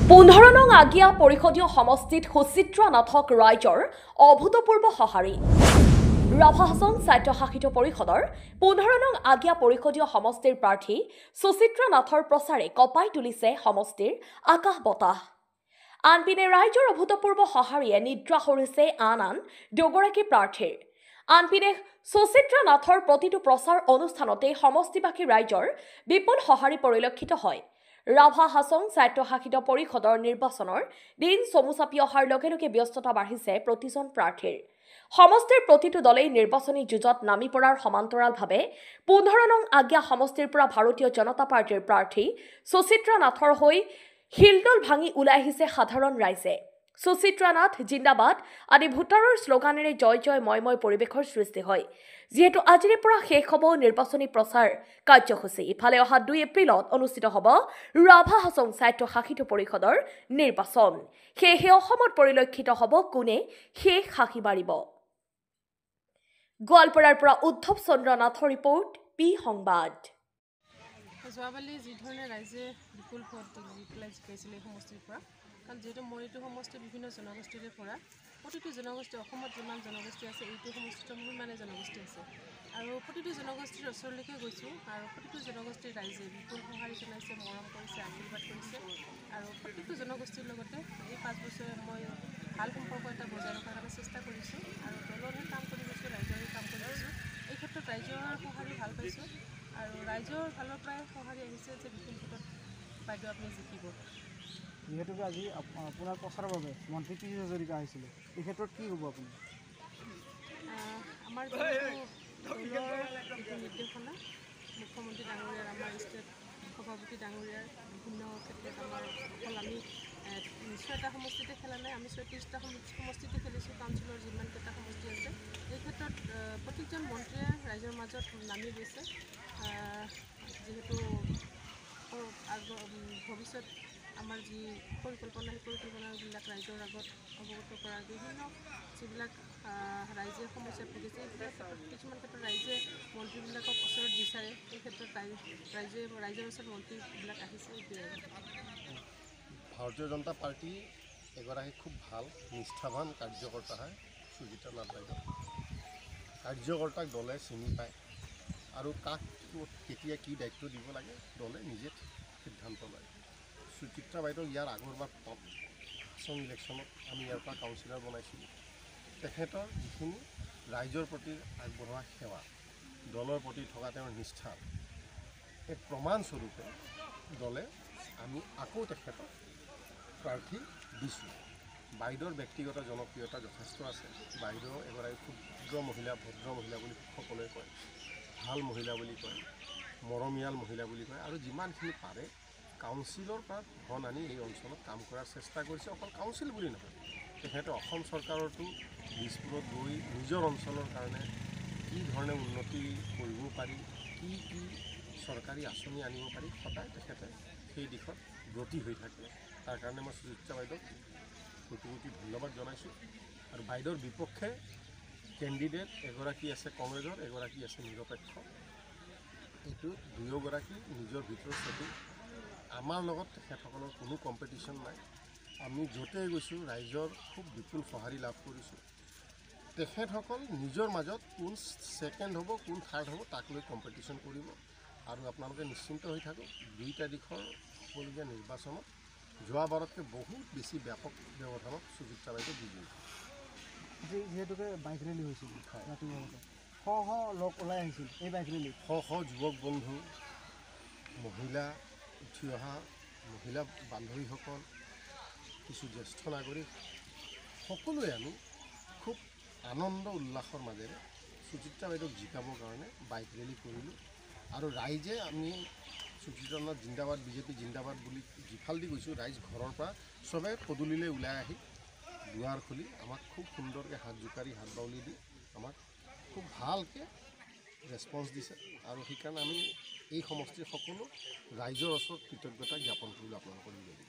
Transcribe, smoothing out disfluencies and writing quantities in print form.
15 নং আগিয়া পৰিষদীয় সমষ্টিত সুচিত্ৰা নাথক ৰাইজৰ অভূতপূৰ্ব সঁহাৰি। ৰাভা হাছং স্বায়ত্তশাসিত পৰিষদৰ 15 নং আগিয়া পৰিষদীয় সমষ্টিৰ প্ৰাৰ্থী সুচিত্ৰা নাথৰ প্ৰচাৰে কঁপাই তুলিছে সমষ্টিৰ আকাশ বতাহ। আনপিনে ৰাইজৰ অভূতপূৰ্ব সঁহাৰিয়ে নিদ্ৰা হৰিছে আন দুগৰাকী প্ৰাৰ্থীৰ। আনপিনে সুচিত্ৰা নাথৰ প্ৰতিটো প্ৰচাৰ অনুষ্ঠানতে সমষ্টিবাসী ৰাইজৰ বিপুল সঁহাৰি পৰিলক্ষিত হয়। ৰাভা হাছং স্বায়ত্তশাসিত পৰিষদৰ নিৰ্বাচনৰ দিন চমু চাপি অহাৰ লগে লগে ব্যস্ততা বাঢ়িছে প্ৰতিজন প্ৰাৰ্থীৰ। সমষ্টিৰ প্ৰতিটো দলেই নিৰ্বাচনী যুঁজত নামি পৰাৰ সমান্তৰালভাৱে 15 নং আগিয়া সমষ্টিৰ পৰা ভাৰতীয় জনতা পাৰ্টিৰ প্ৰাৰ্থী সুচিত্ৰা নাথৰ হৈ শিলডল ভাঙি ওলাই আহিছে সাধাৰণ ৰাইজে। সুচিত্ৰা নাথ জিন্দাবাদ আদি ভোটাৰৰ শ্লোগানেৰে জয় জয় ময় পৰিৱেশৰ সৃষ্টি হয়। যিহেতু আজিৰে পৰা শেষ হ'ব নিৰ্বাচনী প্ৰচাৰ কাৰ্যসূচী। ইফালে অহা 2 এপ্ৰিলত অনুষ্ঠিত হ'ব ৰাভা হাছং স্বায়ত্তশাসিত পৰিষদৰ নিৰ্বাচন। সেয়েহে অসমত পৰিলক্ষিত হ'ব কোনে শেষ সাক্ষী বাঢ়িব। গোৱালপাৰাৰ পৰা উদ্ধৱ চন্দ্ৰ নাথৰ ৰিপৰ্ট, পি সংবাদ। যোৱাবালি যি ধৰণে ৰাইজে বিপুল ভোট দি পেলাই জিকাইছিলে সমষ্টিৰ পৰা, কাৰণ যিহেতু মোৰ এইটো সমষ্টি বিভিন্ন জনগোষ্ঠীৰে ভৰা, প্ৰতিটো জনগোষ্ঠী অসমত যিমান জনগোষ্ঠী আছে এইটো সমষ্টিত সিমানে জনগোষ্ঠী আছে আৰু প্ৰতিটো জনগোষ্ঠীৰ ওচৰলৈকে গৈছোঁ আৰু প্ৰতিটো জনগোষ্ঠীৰ ৰাইজে বিপুল সঁহাৰি জনাইছে, মৰম কৰিছে, আশীৰ্বাদ কৰিছে আৰু প্ৰতিটো জনগোষ্ঠীৰ লগতে এই 5 বছৰে মই ভাল সম্পৰ্ক এটা বজাই ৰখাৰ কাৰণে চেষ্টা কৰিছোঁ আৰু দলৰ হৈ কাম কৰি গৈছোঁ, ৰাইজৰ হৈ কাম কৰি গৈছোঁ। এই ক্ষেত্ৰত ৰাইজৰ সঁহাৰি ভাল পাইছোঁ আৰু ৰাইজৰ ফালৰ পৰাই সঁহাৰি আহিছে যে বিপুল ভোটত বাইদেউ আপুনি জিকিব। যিহেতুকে আজি আপোনাৰ প্ৰচাৰৰ বাবে মন্ত্ৰী পীযুষ হাজৰিকা আহিছিলে, এই ক্ষেত্ৰত কি হ'ব আপুনি? আমাৰ দলৰ যিটো নিৰ্দেশনা মুখ্যমন্ত্ৰী ডাঙৰীয়াৰ, আমাৰ ষ্টেট সভাপতি ডাঙৰীয়াৰ বিভিন্ন ক্ষেত্ৰত আমাৰ অকল আমি 6টা সমষ্টিতে খেলা নাই, আমি 34টা সমষ্টিতে খেলিছোঁ। কাউন্সিলৰ যিমানকেইটা সমষ্টি আছে এই ক্ষেত্ৰত প্ৰত্যেকজন মন্ত্ৰীয়ে ৰাইজৰ মাজত নামি গৈছে। যিহেতু ভৱিষ্যত আমাৰ যি পৰিকল্পনা সেই পৰিকল্পনাবিলাক ৰাইজৰ আগত অৱগত কৰাৰ বিভিন্ন যিবিলাক ৰাইজে সমস্যাত ভুগিছে এইবিলাক ক্ষেত্ৰত কিছুমান ক্ষেত্ৰত ৰাইজে মন্ত্ৰীবিলাকক ওচৰত বিচাৰে, এই ক্ষেত্ৰত ৰাইজৰ ওচৰত মন্ত্ৰীবিলাক আহিছে। ভাৰতীয় জনতা পাৰ্টি এগৰাকী খুব ভাল নিষ্ঠাৱান কাৰ্যকৰ্তা হয় সুচিত্ৰা নাথ বাইদেউ। কাৰ্যকৰ্তাক দলে চিনি পায় আৰু কাক কেতিয়া কি দায়িত্ব দিব লাগে দলে নিজে সিদ্ধান্ত লয়। সুচিত্ৰা বাইদেউ ইয়াৰ আগৰবাৰ হাছং ইলেকশ্যনত আমি ইয়াৰ পৰা কাউন্সিলৰ বনাইছিলোঁ। তেখেতৰ যিখিনি ৰাইজৰ প্ৰতি আগবঢ়োৱা সেৱা, দলৰ প্ৰতি থকা তেওঁৰ নিষ্ঠা, এই প্ৰমাণস্বৰূপে দলে আমি আকৌ তেখেতক প্ৰাৰ্থী দিছোঁ। বাইদেউৰ ব্যক্তিগত জনপ্ৰিয়তা যথেষ্ট আছে। বাইদেউ এগৰাকী খুব ভদ্ৰ মহিলা বুলি সকলোৱে কয়, ভাল মহিলা বুলি কয়, মৰমীয়াল মহিলা বুলি কয় আৰু যিমানখিনি পাৰে কাউন্সিলৰ পৰা ধন আনি এই অঞ্চলত কাম কৰাৰ চেষ্টা কৰিছে। অকল কাউন্সিল বুলি নহয়, তেখেতে অসম চৰকাৰতো দিছপুৰত গৈ নিজৰ অঞ্চলৰ কাৰণে কি ধৰণে উন্নতি কৰিব পাৰি, কি চৰকাৰী আঁচনি আনিব পাৰি, সদায় তেখেতে সেই দিশত ব্ৰতী হৈ থাকে। তাৰ কাৰণে মই সুচিত্ৰা বাইদেউক কোটি কোটি ধন্যবাদ জনাইছোঁ। আৰু বাইদেউৰ বিপক্ষে কেণ্ডিডেট এগৰাকী আছে কংগ্ৰেছৰ, এগৰাকী আছে নিৰপেক্ষ। এইটো দুয়োগৰাকী নিজৰ ভিতৰত সেইটো আমাৰ লগত তেখেতসকলৰ কোনো কম্পিটিশ্যন নাই। আমি য'তেই গৈছোঁ ৰাইজৰ খুব বিপুল সঁহাৰি লাভ কৰিছোঁ। তেখেতসকল নিজৰ মাজত কোন ছেকেণ্ড হ'ব, কোন থাৰ্ড হ'ব তাক লৈ কম্পিটিশ্যন কৰিব আৰু আপোনালোকে নিশ্চিন্ত হৈ থাকক। 2 তাৰিখৰ হ'বলগীয়া নিৰ্বাচনত যোৱাবাৰতকৈ বহুত বেছি ব্যাপক ব্যৱধানত সুচিত্ৰা বাইদেউ বিজয়ী। যিহেতুকে বাইক ৰেলী হৈছিল ৰাতিপুৱা, শ লোক ওলাই আহিছিল এই বাইক ৰেলী, শ যুৱক বন্ধু, মহিলা, উঠি অহা মহিলা বান্ধৱীসকল, কিছু জ্যেষ্ঠ নাগৰিক, সকলোৱে আমি খুব আনন্দ উল্লাসৰ মাজেৰে সুচিত্ৰা বাইদেউক জিকাবৰ কাৰণে বাইক ৰেলী কৰিলোঁ আৰু ৰাইজে আমি সুচিত্ৰা নাথ জিন্দাবাদ, বিজেপি জিন্দাবাদ বুলি যিফালদি গৈছোঁ, ৰাইজ ঘৰৰ পৰা চবে পদূলিলৈ ওলাই আহি দুৱাৰ খুলি আমাক খুব সুন্দৰকৈ হাত জোকাৰি হাত বাউলি দি আমাক খুব ভালকৈ ৰেছপন্স দিছে আৰু সেইকাৰণে আমি এই সমষ্টিৰ সকলো ৰাইজৰ ওচৰত কৃতজ্ঞতা জ্ঞাপন কৰিলোঁ আপোনালোকৰ যোগেদি।